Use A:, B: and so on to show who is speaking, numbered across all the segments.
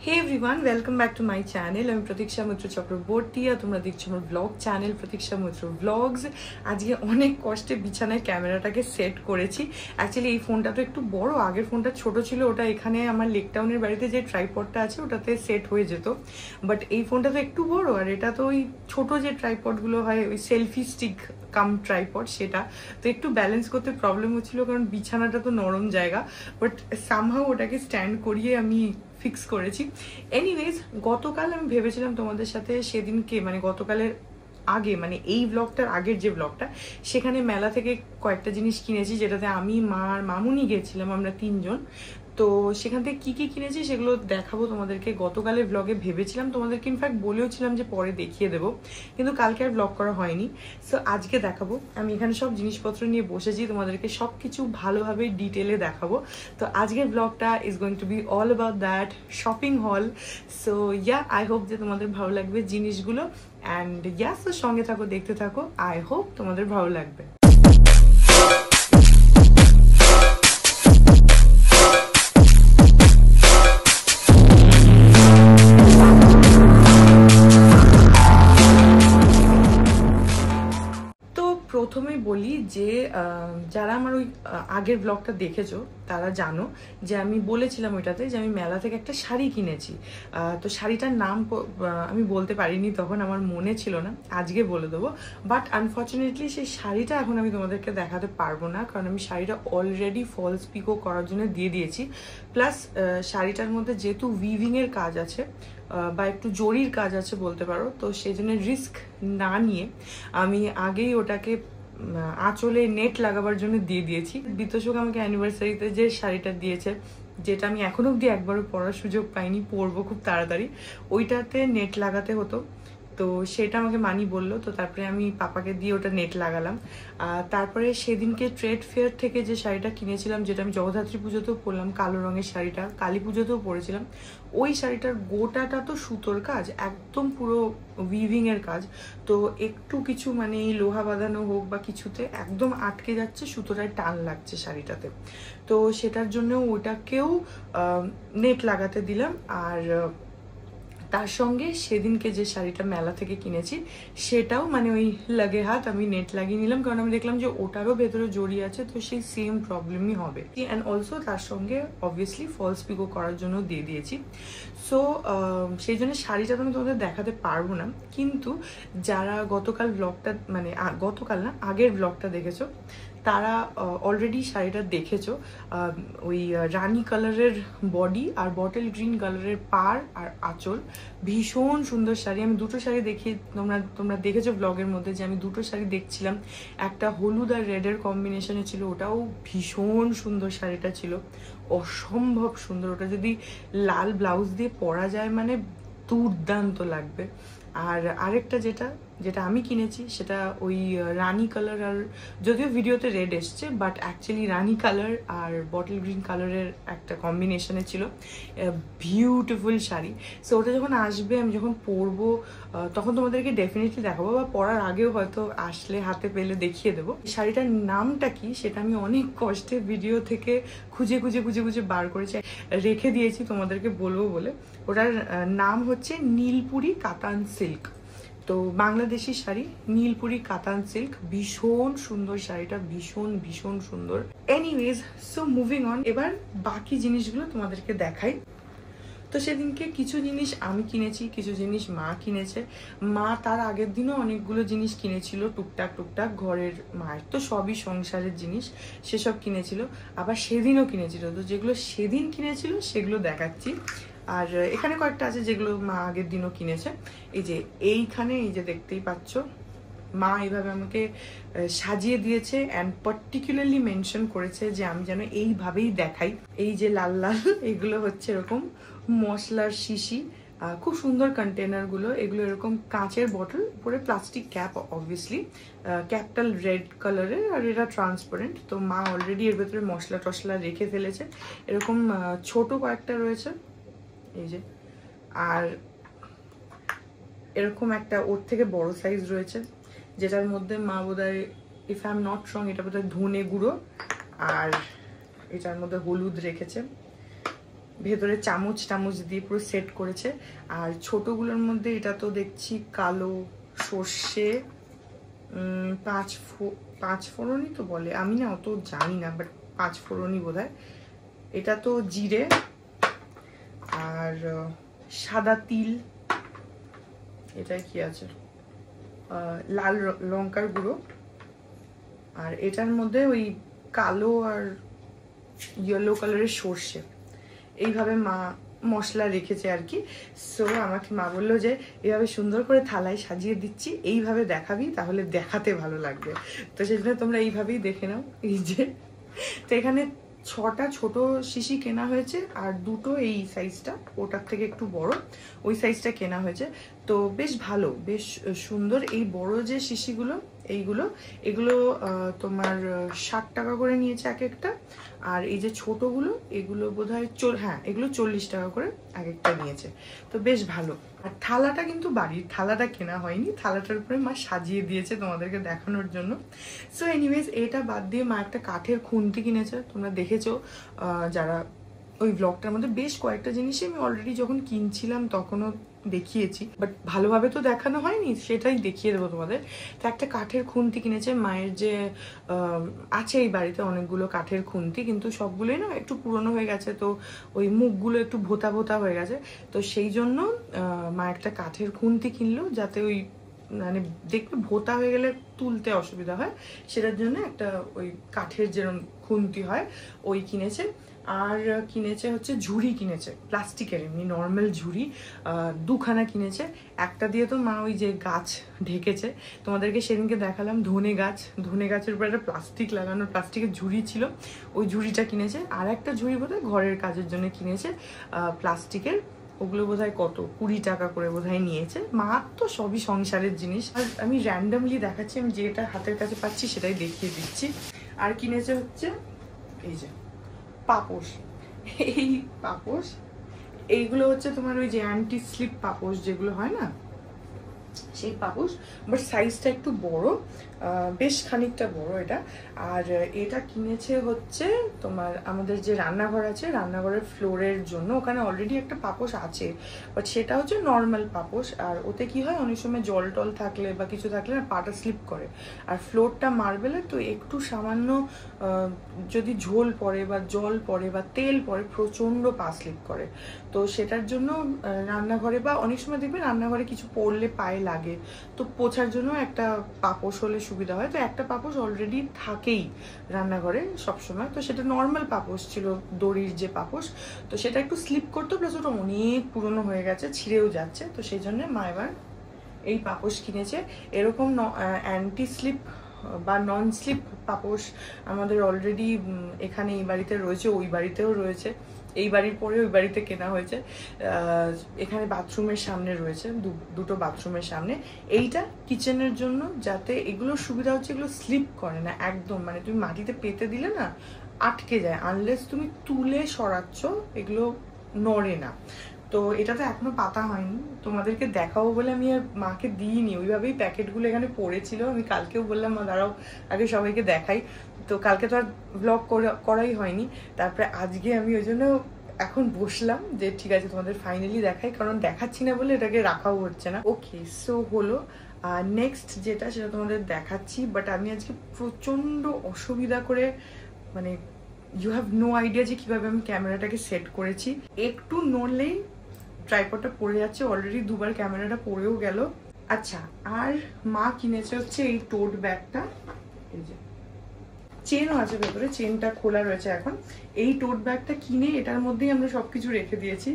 A: Hey everyone, welcome back to my channel. I'm Pratiksha Mitra Chakraborty আর তোমরা দেখছো আমার blog channel প্রতীক্ষা মিত্র blogs. আজকে অনেক কষ্টে বিছানায় ক্যামেরাটাকে সেট করেছি। অ্যাকচুয়ালি এই ফোনটা তো একটু বড়, আগের ফোনটা ছোট ছিল, ওটা এখানে আমার লেকটাউনের বাড়িতে যে ট্রাইপডটা আছে ওটাতে সেট হয়ে যেত। বাট এই ফোনটা তো একটু বড়, আর এটা তো ওই ছোট যে ট্রাইপডগুলো হয়, ওই সেলফি স্টিক কাম ট্রাইপড, সেটা তো একটু ব্যালেন্স করতে প্রবলেম হচ্ছিল, কারণ বিছানাটা তো নরম জায়গা। বাট সামহাউ ওটাকে স্ট্যান্ড করিয়ে আমি ফিক্স করেছি। এনিওয়েজ, গতকাল আমি ভেবেছিলাম তোমাদের সাথে সেদিনকে, মানে গতকালের আগে, মানে এই ব্লগটার আগের যে ব্লগটা, সেখানে মেলা থেকে কয়েকটা জিনিস কিনেছি, যেটাতে আমি, মা আর মামুনি গেছিলাম, আমরা তিনজন। তো সেখান থেকে কি কি কিনেছি সেগুলো দেখাবো তোমাদেরকে। গতকালের ব্লগে ভেবেছিলাম তোমাদেরকে, ইনফ্যাক্ট বলেও ছিলাম যে পরে দেখিয়ে দেবো, কিন্তু কালকে আর ব্লগ করা হয়নি। সো আজকে দেখাবো। আমি এখানে সব জিনিসপত্র নিয়ে বসেছি, তোমাদেরকে সব কিছু ভালোভাবে ডিটেলে দেখাবো। তো আজকের ব্লগটা is going to be all about that shopping hall. So yeah, I hope যে তোমাদের ভালো লাগবে জিনিসগুলো। অ্যান্ড ইয়া, সো সঙ্গে থাকো, দেখতে থাকো, আই হোপ তোমাদের ভালো লাগবে। প্রথমেই বলি যে যারা আমার ওই আগের ব্লগটা দেখেছো তারা জানো যে আমি বলেছিলাম ওইটাতে যে আমি মেলা থেকে একটা শাড়ি কিনেছি। তো শাড়িটার নাম আমি বলতে পারিনি, তখন আমার মনে ছিল না, আজকে বলে দেবো। বাট আনফর্চুনেটলি সেই শাড়িটা এখন আমি তোমাদেরকে দেখাতে পারবো না, কারণ আমি শাড়িটা অলরেডি ফলস পিকো করার জন্য দিয়ে দিয়েছি। প্লাস শাড়িটার মধ্যে যেহেতু উইভিংয়ের কাজ আছে বা একটু জরির কাজ আছে বলতে পারো, তো সেই জন্য রিস্ক না নিয়ে আমি আগেই ওটাকে আঁচলে নেট লাগাবার জন্য দিয়ে দিয়েছি। বিতোষক আমাকে অ্যানিভার্সারিতে যে শাড়িটা দিয়েছে, যেটা আমি এখনো অব্দি একবারও পরার সুযোগ পাইনি, পরবো খুব তাড়াতাড়ি, ওইটাতে নেট লাগাতে হতো। তো সেটা আমাকে মানি বললো, তো তারপরে আমি পাপাকে দিয়ে ওটা নেট লাগালাম। তারপরে সেদিনকে ট্রেড ফেয়ার থেকে যে শাড়িটা কিনেছিলাম, যেটা আমি জগদ্ধাত্রী পুজোতেও পরলাম, কালো রঙের শাড়িটা কালী পুজোতেও পরেছিলাম, ওই শাড়িটার গোটাটা তো সুতোর কাজ, একদম পুরো উইভিংয়ের কাজ। তো একটু কিছু মানে এই লোহা বাঁধানো হোক বা কিছুতে একদম আটকে যাচ্ছে, সুতোটায় টান লাগছে শাড়িটাতে। তো সেটার জন্য ওটাকেও নেট লাগাতে দিলাম। আর তার সঙ্গে সেদিনকে যে শাড়িটা মেলা থেকে কিনেছি সেটাও মানে ওই লাগে হাত আমি নেট লাগিয়ে নিলাম, কারণ আমি দেখলাম যে ওটারও ভেতরে জড়িয়ে আছে, তো সেই সেম প্রবলেমই হবে। অ্যান্ড অলসো তার সঙ্গে অবভিয়াসলি ফলস পিকো করার জন্য দিয়ে দিয়েছি। সো সেই জন্য শাড়িটা তো আমি তোমাদের দেখাতে পারবো না, কিন্তু যারা গতকাল ব্লগটা, মানে গতকাল না, আগের ব্লগটা দেখেছো, তারা অলরেডি শাড়িটা দেখেছো। ওই রানি কালারের বডি আর বটল গ্রিন কালারের পাড় আর আঁচল, ভীষণ সুন্দর শাড়ি। আমি দুটো শাড়ি দেখি, তোমরা দেখেছো ব্লগের মধ্যে যে আমি দুটো শাড়ি দেখছিলাম, একটা হলুদ আর রেডের কম্বিনেশনে ছিল, ওটাও ভীষণ সুন্দর শাড়িটা ছিল, অসম্ভব সুন্দর। ওটা যদি লাল ব্লাউজ দিয়ে পরা যায় মানে দুর্দান্ত লাগবে। আর আরেকটা যেটা আমি কিনেছি সেটা ওই রানি কালার, আর যদিও ভিডিওতে রেড এসছে, বাট অ্যাকচুয়ালি রানি কালার আর বটল গ্রিন কালারের একটা কম্বিনেশনে ছিল, বিউটিফুল শাড়ি। সো ওটা যখন আসবে, আমি যখন পরবো, তখন তোমাদেরকে ডেফিনেটলি দেখাবো, বা পরার আগেও হয়তো আসলে হাতে পেলে দেখিয়ে দেবো। শাড়িটার নামটা কি সেটা আমি অনেক কষ্টে ভিডিও থেকে খুঁজে বার করেছি, রেখে দিয়েছি তোমাদেরকে বলবো বলে। ওটার নাম হচ্ছে নীলপুরি কাতান সিল্ক। তো বাংলাদেশি শাড়ি, নীলপুরি কাতান সিল্ক, ভীষণ সুন্দর শাড়িটা, ভীষণ সুন্দর। এনিওয়েজ, সো মুভিং অন, এবার বাকি জিনিসগুলো তোমাদেরকে দেখাই। তো সেদিনকে কিছু জিনিস আমি কিনেছি, কিছু জিনিস মা কিনেছে। মা তার আগের দিনও অনেকগুলো জিনিস কিনেছিল, টুকটাক ঘরের, মায়ের তো সবই সংসারের জিনিস, সেসব কিনেছিল। আবার সেদিনও কিনেছিল, তো যেগুলো সেদিন কিনেছিল সেগুলো দেখাচ্ছি। আর এখানে কয়েকটা আছে যেগুলো মা আগের দিনও কিনেছে। এইখানে এই যে দেখতেই পাচ্ছ, মা এইভাবে আমাকে সাজিয়ে দিয়েছে, অ্যান্ড পার্টিকুলারলি মেনশন করেছে যে আমি যেন এইভাবেই দেখাই। এই যে লাল এগুলো হচ্ছে এরকম মশলার শিশি, খুব সুন্দর কন্টেনারগুলো। এগুলো এরকম কাঁচের বটল, উপরে প্লাস্টিক ক্যাপ, অবভিয়াসলি ক্যাপটা রেড কালারের, আর এটা ট্রান্সপারেন্ট। তো মা অলরেডি এর ভেতরে মশলা টশলা রেখে ফেলেছে। এরকম ছোট কয়েকটা রয়েছে, এই যে, আর এরকম একটা ওর থেকে বড় সাইজ রয়েছে, যেটার মধ্যে মা বোধহয়, if I am not wrong, এটা বোধহয় ধনে গুঁড়ো, আর এটার মধ্যে হলুদ রেখেছে। ভেতরে চামচ টামচ দিয়ে পুরো সেট করেছে। আর ছোটগুলোর মধ্যে এটা তো দেখছি কালো সর্ষে, পাঁচ ফোড়নই তো বলে, আমি না অত জানি না, বাট 5 ফোড়নই বোধহয়। এটা তো জিরে আর সাদা তিল, এটাই কি আছে, লাল লঙ্কার গুঁড়ো, আর এটার মধ্যে ওই কালো আর ইয়েলো কালারের সর্ষে। এইভাবে মা মশলা রেখেছে আর কি। সো আমাকে মা বললো যে এইভাবে সুন্দর করে থালায় সাজিয়ে দিচ্ছি, এইভাবে দেখাবি তাহলে দেখাতে ভালো লাগবে। তো সেজন্য তোমরা এইভাবেই দেখে নাও। এই যে, তো এখানে 6টা ছোট শিশি কেনা হয়েছে, আর 2টো এই সাইজটা, ওটার থেকে একটু বড় ওই সাইজটা কেনা হয়েছে। তো বেশ ভালো, বেশ সুন্দর। এই বড় যে শিশিগুলো এগুলো তোমার 60 টাকা করে নিয়েছে এক একটা। আর এই যে ছোটগুলো এগুলো বোধহয় হ্যাঁ, এগুলো 40 টাকা করে এক একটা নিয়েছে। তো বেশ ভালো। আর থালাটা কিন্তু বাড়ির, থালাটা কেনা হয়নি, থালাটার উপরে মা সাজিয়ে দিয়েছে তোমাদেরকে দেখানোর জন্য। সো এনিওয়েজ, এটা বাদ দিয়ে মা একটা কাঠের খুন্তি কিনেছে। তোমরা দেখেছো যারা ওই ব্লগটার মধ্যে বেশ কয়েকটা জিনিসই আমি অলরেডি যখন কিনছিলাম তখনও দেখিয়েছি, বাট ভালোভাবে তো দেখানো হয়নি, সেটাই দেখিয়ে দেবো তোমাদের। তো একটা কাঠের খুন্তি কিনেছে। মায়ের যে আছে এই বাড়িতে অনেকগুলো কাঠের খুন্তি, কিন্তু সবগুলোই না একটু পুরনো হয়ে গেছে, তো ওই মুখগুলো একটু ভোতা ভোতা হয়ে গেছে। তো সেই জন্য মা একটা কাঠের খুন্তি কিনলো, যাতে ওই মানে দেখবে ভোতা হয়ে গেলে তুলতে অসুবিধা হয়, সেটার জন্য একটা ওই কাঠের যেরকম খুন্তি হয় ওই কিনেছে। আর কিনেছে হচ্ছে ঝুড়ি কিনেছে, প্লাস্টিকের এমনি নর্মাল ঝুড়ি 2খানা কিনেছে। একটা দিয়ে তো মা ওই যে গাছ ঢেকেছে, তোমাদেরকে সেদিনকে দেখালাম ধনে গাছের উপর একটা প্লাস্টিক লাগানো, প্লাস্টিকের ঝুড়ি ছিল, ওই ঝুড়িটা কিনেছে। আর একটা ঝুড়ি বোধহয় ঘরের কাজের জন্য কিনেছে প্লাস্টিকের, ওগুলো বোধহয় কত 20 টাকা করে বোধহয় নিয়েছে। মা তো সবই সংসারের জিনিস। আর আমি র্যান্ডামলি দেখাচ্ছি, আমি যেটা হাতের কাছে পাচ্ছি সেটাই দেখিয়ে দিচ্ছি। আর কিনেছে হচ্ছে এই যে পাপোশ, এই পাপোশ, এইগুলো হচ্ছে তোমার ওই যে অ্যান্টি স্লিপ পাপোশ যেগুলো হয় না, সেই পাপোশ, বাট সাইজটা একটু বড়, বেশ খানিকটা বড় এটা। আর এটা কিনেছে হচ্ছে তোমার আমাদের যে রান্নাঘর আছে, রান্নাঘরের ফ্লোরের জন্য। ওখানে অলরেডি একটা পাপোশ আছে, বাট সেটা হচ্ছে নর্মাল পাপোশ। আর ওতে কি হয়, অনেক সময় জল টল থাকলে বা কিছু থাকলে না পাটা স্লিপ করে। আর ফ্লোরটা মার্বেলের, তো একটু সামান্য যদি ঝোল পড়ে বা জল পড়ে বা তেল পড়ে, প্রচণ্ড পা স্লিপ করে। তো সেটার জন্য রান্নাঘরে বা অনেক সময় দেখবে রান্নাঘরে কিছু পড়লে পায়ে লাগে, তো পোছার জন্য একটা পাপোশ হলে সুবিধা হয়। তো একটা পাপোশ অলরেডি থাকেই রান্নাঘরে সবসময়, তো সেটা নর্মাল পাপোশ ছিল, দড়ির যে পাপোশ। তো সেটা একটু স্লিপ করতো, প্লাস ওটা অনেক পুরনো হয়ে গেছে, ছিঁড়েও যাচ্ছে। তো সেই জন্য মা এবার এই পাপোশ কিনেছে। এরকম অ্যান্টি স্লিপ বা নন স্লিপ পাপোশ আমাদের অলরেডি এখানে এই বাড়িতে রয়েছে, ওই বাড়িতেও রয়েছে। এই বাড়ির পরে ওই বাড়িতে কেনা হয়েছে। এখানে বাথরুমের সামনে রয়েছে, দুটো বাথরুমের সামনে। এইটা কিচেনের জন্য, যাতে এগুলোর সুবিধা হচ্ছে এগুলো স্লিপ করে না একদম, মানে তুমি মাটিতে পেতে দিলে না আটকে যায়, আনলেস তুমি তুলে সরাচ্ছ এগুলো নড়ে না। তো এটা তো এখনো পাতা হয়নি, তোমাদেরকে দেখাবো বলে আমি আর মাকে দিইনি, ওইভাবেই প্যাকেটগুলো এখানে পড়েছিল। আমি কালকেও বললাম মা দাঁড়াও আগে সবাইকে দেখাই, তো কালকে তো আর ব্লগ করাই হয়নি। তারপরে আজকে আমি ওই জন্য এখন বসলাম যে ঠিক আছে তোমাদের ফাইনালি দেখাই, কারণ দেখাচ্ছি না বলে এটাকে রাখাও হচ্ছে না। ওকে, সো হলো নেক্সট যেটা, সেটা তোমাদের দেখাচ্ছি। বাট আমি আজকে প্রচন্ড অসুবিধা করে, মানে ইউ হ্যাভ নো আইডিয়া যে কিভাবে আমি ক্যামেরাটাকে সেট করেছি। একটু নড়লেই ট্রাইপডটা পড়ে যাচ্ছে, অলরেডি 2বার ক্যামেরাটা পড়েও গেল। আচ্ছা, আর মা কিনেছে হচ্ছে এই টোট ব্যাগটা, এই যে চেনও আছে ভেতরে, চেনটা খোলা রয়েছে এখন। এই টোট ব্যাগটা কিনে এটার মধ্যেই আমরা সবকিছু রেখে দিয়েছি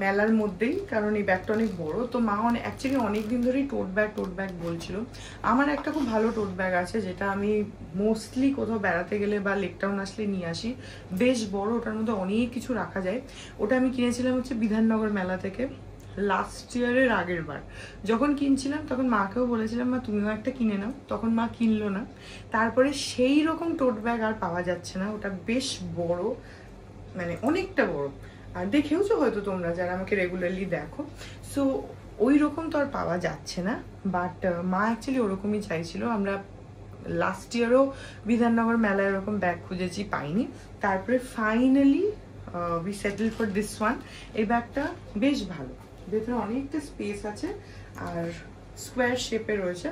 A: মেলার মধ্যেই, কারণ এই ব্যাগটা অনেক বড়। তো মা অ্যাকচুয়ালি অনেকদিন ধরেই টোট ব্যাগ বলছিল। আমার একটা খুব ভালো টোট ব্যাগ আছে, যেটা আমি মোস্টলি কোথাও বেড়াতে গেলে বা লেক টাউন আসলে নিয়ে আসি, বেশ বড়, ওটার মধ্যে অনেক কিছু রাখা যায়। ওটা আমি কিনেছিলাম হচ্ছে বিধাননগর মেলা থেকে লাস্ট ইয়ারের আগের বার যখন কিনছিলাম, তখন মাকেও বলেছিলাম মা তুমিও একটা কিনে নাও, তখন মা কিনলো না। তারপরে সেই রকম টোট ব্যাগ আর পাওয়া যাচ্ছে না, ওটা বেশ বড়, মানে অনেকটা বড়। আর দেখেওছো হয়তো তোমরা যারা আমাকে রেগুলারলি দেখো। সো ওই রকম তো আর পাওয়া যাচ্ছে না, বাট মা অ্যাকচুয়ালি ওরকমই চাইছিল। আমরা লাস্ট ইয়ারও বিধাননগর মেলায় এরকম ব্যাগ খুঁজেছি, পাইনি। তারপরে finally we settle for this one. এই ব্যাগটা বেশ ভালো, ভেতরে অনেকটা স্পেস আছে আর স্কোয়ার শেপে রয়েছে।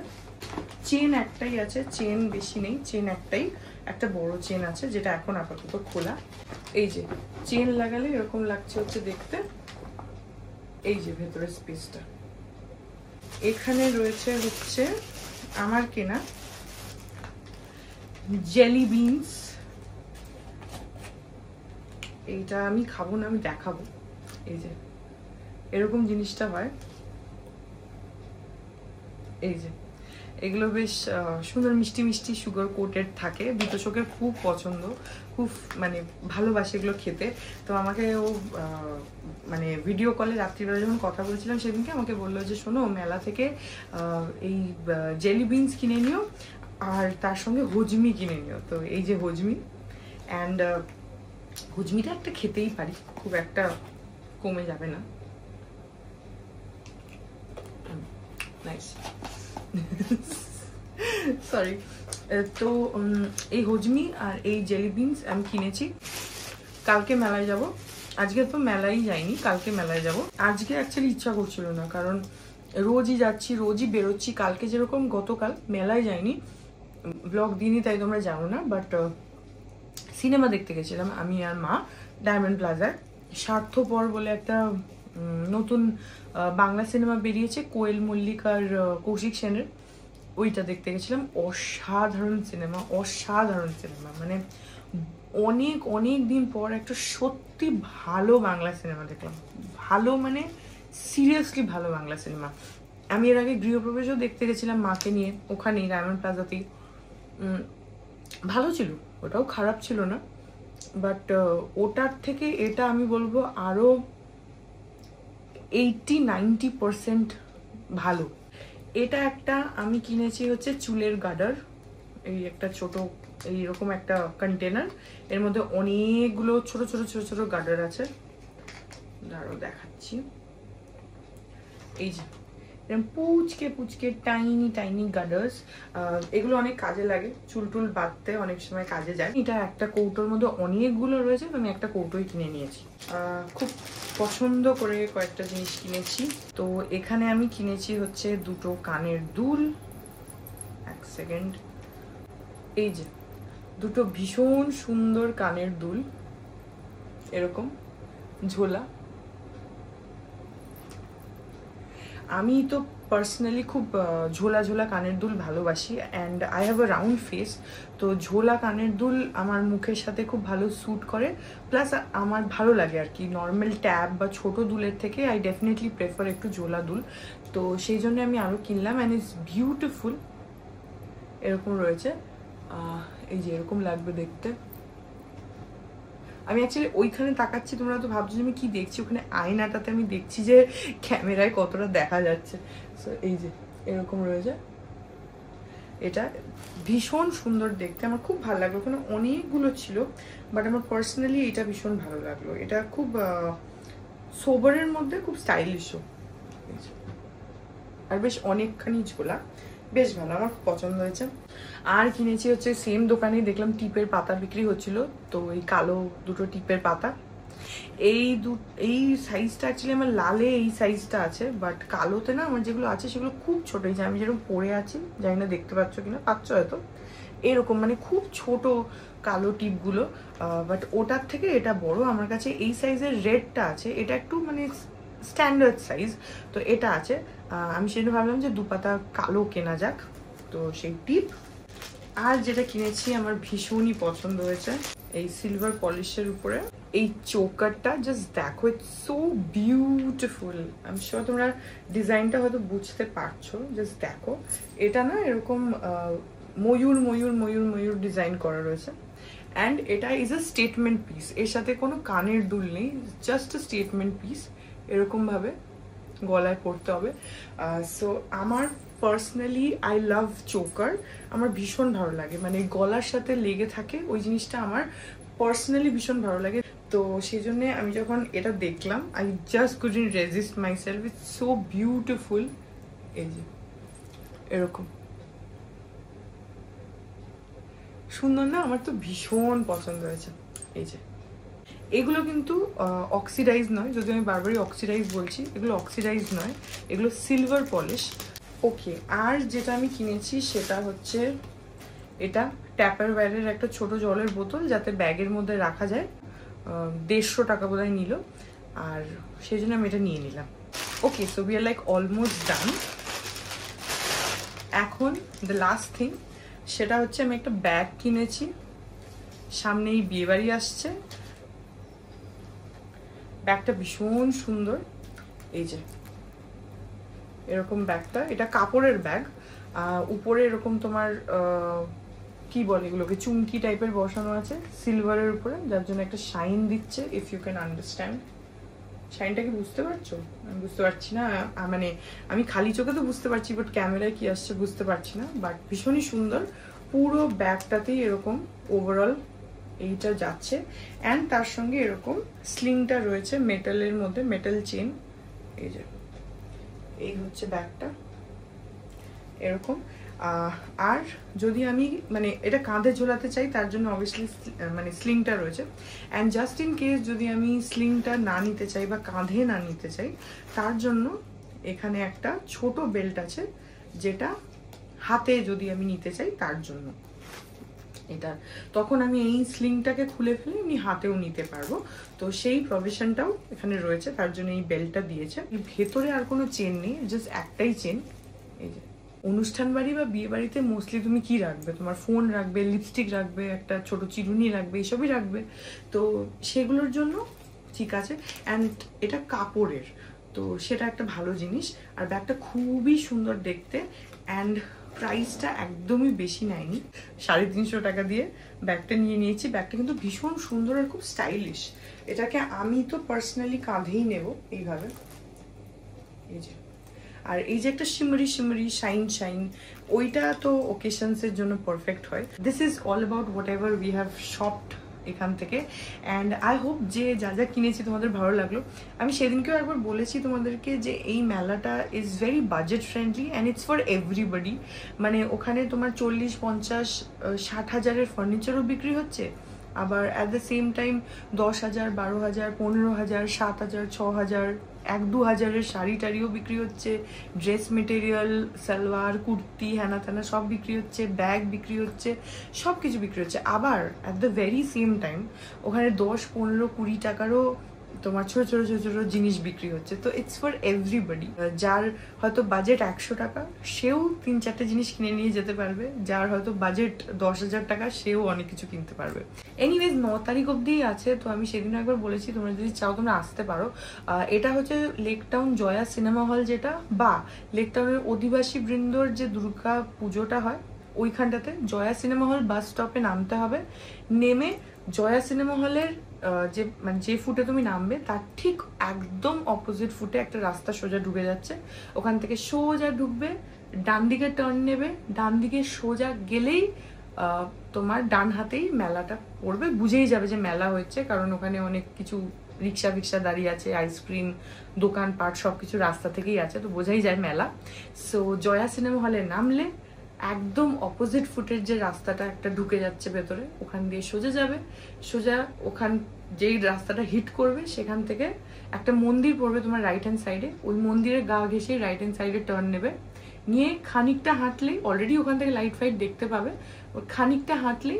A: চেন একটাই আছে, চেন বেশি নেই, চেন একটাই, একটা বড় চেন আছে যেটা এখন আপাতত খোলা। এই যে চেন লাগালে এরকম লাগছে হচ্ছে দেখতে। এই যে ভেতরে স্পেসটা, এখানে রয়েছে হচ্ছে আমার কেনা জেলি বিনস। এইটা আমি খাবো না, আমি দেখাবো। এই যে এরকম জিনিসটা হয়, এই যে এগুলো বেশ সুন্দর মিষ্টি মিষ্টি সুগার কোটেড থাকে। বিতোষকের খুব পছন্দ, খুব মানে ভালোবাসে এগুলো খেতে। তো আমাকে ও মানে ভিডিও কলে রাত্রিবেলা যখন কথা বলছিলাম সেদিনকে আমাকে বললো যে শোনো, মেলা থেকে এই জেলি বিনস কিনে নিও আর তার সঙ্গে হজমি কিনে নিও। তো এই যে হজমি, অ্যান্ড হজমিটা একটা খেতেই পারি, খুব একটা কমে যাবে না। Nice, sorry. তো এই হজমি আর এই জেলি বিনস আমি কিনেছি। কালকে মেলায় যাব, আজকে তো মেলায় যাইনি, কালকে মেলায় যাব। আজকে অ্যাকচুয়ালি ইচ্ছা করছিল না, কারণ রোজই যাচ্ছি, রোজই বেরোচ্ছি। কালকে যেরকম গতকাল মেলায় যাইনি, ব্লগ দিইনি তাই তোমরা জানো না, বাট সিনেমা দেখতে গেছিলাম আমি আর মা ডায়মন্ড প্লাজায়। স্বার্থপর বলে একটা নতুন বাংলা সিনেমা বেরিয়েছে, কোয়েল মল্লিক আর কৌশিক সেনের, ওইটা দেখতে গেছিলাম। অসাধারণ সিনেমা, অসাধারণ সিনেমা, মানে অনেক অনেক দিন পর একটা সত্যি ভালো বাংলা সিনেমা দেখলাম। ভালো মানে সিরিয়াসলি ভালো বাংলা সিনেমা। আমি এর আগে গৃহপ্রবেশও দেখতে গেছিলাম মাকে নিয়ে, ওখানেই ডায়মন্ড প্লাজাতেই। ভালো ছিল, ওটাও খারাপ ছিল না, বাট ওটার থেকে এটা আমি বলবো আরো 80-90% ভালো। এটা একটা আমি কিনেছি হচ্ছে চুলের গার্ডার, এই একটা ছোট এইরকম একটা কন্টেনার, এর মধ্যে অনেকগুলো ছোট ছোট ছোট ছোট গার্ডার আছে, দাঁড়াও দেখাচ্ছি। এই যে এরকম পুচকে পুচকে টাইনি টাইনি গার্ডার্স, এগুলো অনেক কাজে লাগে, চুল টুল বাঁধতে অনেক সময় কাজে যায়। এটা একটা কৌটোর মধ্যে অনেকগুলো রয়েছে, তো আমি একটা কৌটোই কিনে নিয়েছি। খুব পছন্দ করে কয়েকটা জিনিস কিনেছি। তো এখানে আমি কিনেছি হচ্ছে দুটো কানের দুল, এক সেকেন্ড, এই যে দুটো ভীষণ সুন্দর কানের দুল, এরকম ঝোলা। আমি তো পার্সোনালি খুব ঝোলা ঝোলা কানের দুল ভালোবাসি, and I have a round face, তো ঝোলা কানের দুল আমার মুখের সাথে খুব ভালো স্যুট করে, প্লাস আমার ভালো লাগে আর কি। নর্মাল ট্যাব বা ছোট দুলের থেকে আই ডেফিনেটলি প্রেফার একটু ঝোলা দুল, তো সেই জন্য আমি আরও কিনলাম। অ্যান্ড ইটস বিউটিফুল, এরকম রয়েছে, এই যে এরকম লাগবে দেখতে। আমি অ্যাকচুয়ালি ওইখানে তাকাচ্ছি, তোমরা তো ভাবছো যে আমি কি দেখছি, ওখানে আয়নাটাতে আমি দেখছি যে ক্যামেরায় কতটা দেখা যাচ্ছে। সো এই যে এরকম রয়েছে, এটা ভীষণ সুন্দর দেখতে, আমার খুব ভালো লাগলো। ওখানে অনেকগুলো ছিল, বাট আমার পার্সোনালি এটা ভীষণ ভালো লাগলো। এটা খুব সোবারের মধ্যে খুব স্টাইলিশও, আর বেশ অনেকখানি ঝোলা, বেশ ভালো, আমার খুব পছন্দ হয়েছে। আর কিনেছি হচ্ছে সেম দোকানেই দেখলাম টিপের পাতা বিক্রি হচ্ছিল, তো এই কালো দুটো টিপের পাতা, এই সাইজটা অ্যাকচুয়ালি আমার লালে এই সাইজটা আছে, বাট কালোতে না আমার যেগুলো আছে সেগুলো খুব ছোট। এই যে আমি যেরকম পরে আছি, জানি না দেখতে পাচ্ছ কিনা, পাচ্ছ হয়তো, এরকম মানে খুব ছোট কালো টিপগুলো, বাট ওটার থেকে এটা বড়। আমার কাছে এই সাইজের রেডটা আছে, এটা একটু মানে স্ট্যান্ডার্ড সাইজ, তো এটা আছে। আমি সেটা ভাবলাম যে দুপাতা কালো কেনা যাক, তো সেই টিপ। আর যেটা কিনেছি আমার ভীষণই পছন্দ হয়েছে, এই সিলভার পলিশের উপরে এই চোকারটা, জাস্ট দেখো, ইটস সো বিউটিফুল। আমি শিওর তোমরা ডিজাইনটা হয়তো বুঝতে পারছো, জাস্ট দেখো। এটা না এরকম ময়ূর ময়ূর ময়ূর ময়ূর ডিজাইন করা রয়েছে, অ্যান্ড এটা ইজ আ স্টেটমেন্ট পিস। এর সাথে কোনো কানের দুল নেই, জাস্ট আ স্টেটমেন্ট পিস, এরকমভাবে গলায় পরতে হবে। সো আমার পার্সোনালি আই লাভ চোকার, আমার ভীষণ ভালো লাগে, মানে গলার সাথে লেগে থাকে ওই জিনিসটা আমার পার্সোনালি ভীষণ ভালো লাগে। তো সেই জন্য আমি যখন এটা দেখলাম, I just couldn't resist my self, it's so beautiful. এই যে এরকম সুন্দর না, আমার তো ভীষণ পছন্দ হয়েছে। এই যে এগুলো কিন্তু অক্সিডাইজ নয়, যদি আমি বারবারই অক্সিডাইজ বলছি, এগুলো অক্সিডাইজ নয়, এগুলো সিলভার পলিশ। ওকে, আর যেটা আমি কিনেছি সেটা হচ্ছে এটা ট্যাপারওয়্যারের একটা ছোট জলের বোতল, যাতে ব্যাগের মধ্যে রাখা যায়। 150 টাকা বোধহয় নিল, আর সেই জন্য আমি এটা নিয়ে নিলাম। Okay, so we are like almost done. এখন দ্য লাস্ট থিং, সেটা হচ্ছে আমি একটা ব্যাগ কিনেছি, সামনেই বিয়েবাড়ি আসছে। ব্যাগটা ভীষণ সুন্দর, এই যে এরকম ব্যাগটা, এটা কাপড়ের ব্যাগ, উপরে এরকম তোমার কি বলে এগুলোকে, চুমকি টাইপের বসানো আছে সিলভারের উপরে, যার জন্য একটা শাইন দিচ্ছে। ইফ ইউ ক্যান আন্ডারস্ট্যান্ড, শাইনটা কি বুঝতে পারছো? আমি বুঝতে পারছি না, মানে আমি খালি চোখে তো বুঝতে পারছি, বাট ক্যামেরায় কি আসছে বুঝতে পারছি না। বাট ভীষণই সুন্দর, পুরো ব্যাগটাতেই এরকম ওভারঅল এইটা যাচ্ছে। অ্যান্ড তার সঙ্গে এরকম স্লিংটা রয়েছে মেটালের মধ্যে, মেটাল চেন। এই যে এই হচ্ছে ব্যাগটা এরকম। আর যদি আমি মানে এটা কাঁধে ঝোলাতে চাই, তার জন্য অবভিয়াসলি মানে স্লিংটা রয়েছে। অ্যান্ড জাস্ট ইন কেস যদি আমি স্লিংটা না নিতে চাই বা কাঁধে না নিতে চাই, তার জন্য এখানে একটা ছোট বেল্ট আছে, যেটা হাতে যদি আমি নিতে চাই তার জন্য এটা, তখন আমি এই স্লিংটাকে খুলে ফেলে এমনি হাতেও নিতে পারবো। তো সেই প্রভিশনটাও এখানে রয়েছে, তার জন্য এই বেল্টটা দিয়েছে। ভেতরে আর কোনো চেন নেই, জাস্ট একটাই চেন। এই যে অনুষ্ঠান বাড়ি বা বিয়ে বাড়িতে মোস্টলি তুমি কি রাখবে, তোমার ফোন রাখবে, লিপস্টিক রাখবে, একটা ছোট চিরুনি রাখবে, এইসবই রাখবে। তো সেগুলোর জন্য ঠিক আছে। অ্যান্ড এটা কাপড়ের, তো সেটা একটা ভালো জিনিস। আর ব্যাগটা খুবই সুন্দর দেখতে, অ্যান্ড প্রাইসটা একদমই বেশি নেয়নি। 350 টাকা দিয়ে ব্যাগটা নিয়ে নিয়েছি। ব্যাগটা কিন্তু ভীষণ সুন্দর আর খুব স্টাইলিশ। এটাকে আমি তো পার্সোনালি কাঁধেই নেব এইভাবে, এই যে। আর এই যে একটা শিমারি শিমারি শাইন শাইন, ওইটা তো ওকেশনসের জন্য পারফেক্ট হয়। This is all about whatever we have shopped এখান থেকে। অ্যান্ড আই হোপ যে যা যা কিনেছি তোমাদের ভালো লাগলো। আমি সেদিনকেও একবার বলেছি তোমাদেরকে যে এই মেলাটা is very budget friendly and it's for everybody. মানে ওখানে তোমার 40, 50, 60 হাজারের ফার্নিচারও বিক্রি হচ্ছে, আবার অ্যাট দ্য সেম টাইম 10,000, 12,000, 15,000, 7,000, 6,000, 1-2 হাজারের শাড়ি টাড়িও বিক্রি হচ্ছে, ড্রেস মেটেরিয়াল, সালোয়ার, কুর্তি, হ্যানা ত্যানা সব বিক্রি হচ্ছে, ব্যাগ বিক্রি হচ্ছে, সব কিছু বিক্রি হচ্ছে। আবার at the very same time ওখানে 10, 15, 20 টাকারও তোমার ছোট ছোট ছোট ছোট জিনিস বিক্রি হচ্ছে। তো ইটস ফর এভরিবডি। যার হয়তো বাজেট 100 টাকা, সেও 3-4টে জিনিস কিনে নিয়ে যেতে পারবে। যার হয়তো বাজেট 10,000 টাকা, সেও অনেক কিছু কিনতে পারবে। এনিওয়েজ 9 তারিখ অব্দিই আছে, তো আমি সেদিন একবার বলেছি তোমরা যদি চাও তোমরা আসতে পারো। এটা হচ্ছে lake town Jaya cinema hall, যেটা বা লেক টাউনের অধিবাসী বৃন্দর যে দুর্গা পুজোটা হয় ওইখানটাতে জয়া সিনেমা হল বাস স্টপে নামতে হবে। নেমে জয়া সিনেমা হলের যে মানে যে ফুটে তুমি নামবে তার ঠিক একদম অপোজিট ফুটে একটা রাস্তা সোজা ঢুকে যাচ্ছে। ওখান থেকে সোজা ঢুকবে, ডান দিকে টার্ন নেবে, ডান দিকে সোজা গেলেই তোমার ডান হাতেই মেলাটা পড়বে। বুঝেই যাবে যে মেলা হচ্ছে, কারণ ওখানে অনেক কিছু রিক্সা ফিক্সা দাঁড়িয়ে আছে, আইসক্রিম দোকানপাট সবকিছু রাস্তা থেকেই আছে, তো বোঝাই যায় মেলা। সো জয়া সিনেমা হলে নামলে একদম অপোজিট ফুটের যে রাস্তাটা একটা ঢুকে যাচ্ছে ভেতরে, ওখান দিয়ে সোজা যাবে। সোজা ওখান যেই রাস্তাটা হিট করবে সেখান থেকে একটা মন্দির পড়বে তোমার রাইট হ্যান্ড সাইডে। ওই মন্দিরের গা ঘেঁষে রাইট হ্যান্ড সাইডে টার্ন নেবে, নিয়ে খানিকটা হাঁটলেই অলরেডি ওখান থেকে লাইট ফাইট দেখতে পাবে। ওই খানিকটা হাঁটলেই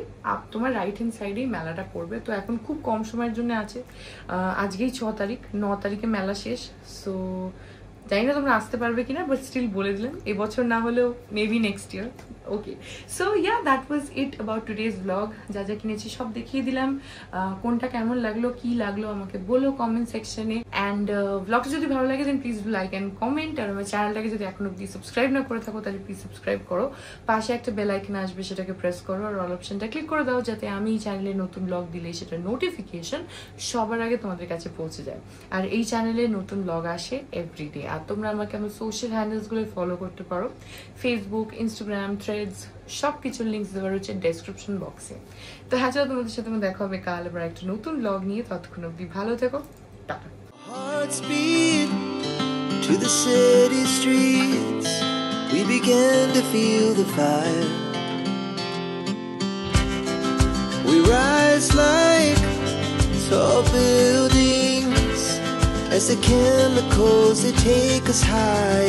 A: তোমার রাইট হ্যান্ড সাইডেই মেলাটা পড়বে। তো এখন খুব কম সময়ের জন্য আছে, আজকেই 6 তারিখ, 9 তারিখে মেলা শেষ। সো জানি না তোমরা আসতে পারবে কিনা, বাট স্টিল বলে দিলাম, এবছর না হলেও maybe next year. Okay, so yeah, that was it about today's blog. যা যা কিনেছি সব দেখিয়ে দিলাম। কোনটা কেমন লাগলো, কি লাগলো আমাকে বলো কমেন্ট সেকশনে। অ্যান্ড ব্লগটা যদি ভালো লাগে দেন প্লিজ লাইক অ্যান্ড কমেন্ট। আর আমার চ্যানেলটাকে যদি এখনো অব্দি সাবস্ক্রাইব না করে থাকো তাহলে প্লিজ সাবস্ক্রাইব করো। পাশে একটা বেল আইকন আসবে, সেটাকে প্রেস করো, আর অল অপশনটা ক্লিক করে দাও, যাতে আমি এই চ্যানেলে নতুন ব্লগ দিলে সেটা নোটিফিকেশন সবার আগে তোমাদের কাছে পৌঁছে যায়। আর এই চ্যানেলে নতুন ব্লগ আসে এভরিডে। আর তোমরা আমাকে আমার সোশ্যাল হ্যান্ডেলসগুলো ফলো করতে পারো, ফেসবুক, ইনস্টাগ্রাম, থ্রেডস, সব কিছুর লিঙ্কস দেওয়া রয়েছে ডেসক্রিপশন বক্সে। তো হ্যাঁ, চলো তোমাদের সাথে দেখা হবে কাল আবার একটা নতুন ব্লগ নিয়ে। ততক্ষণ অব্দি ভালো থেকো, tata.
B: Hearts beat to the city streets, we began to feel the fire. We rise like tall buildings as the chemicals they take us higher.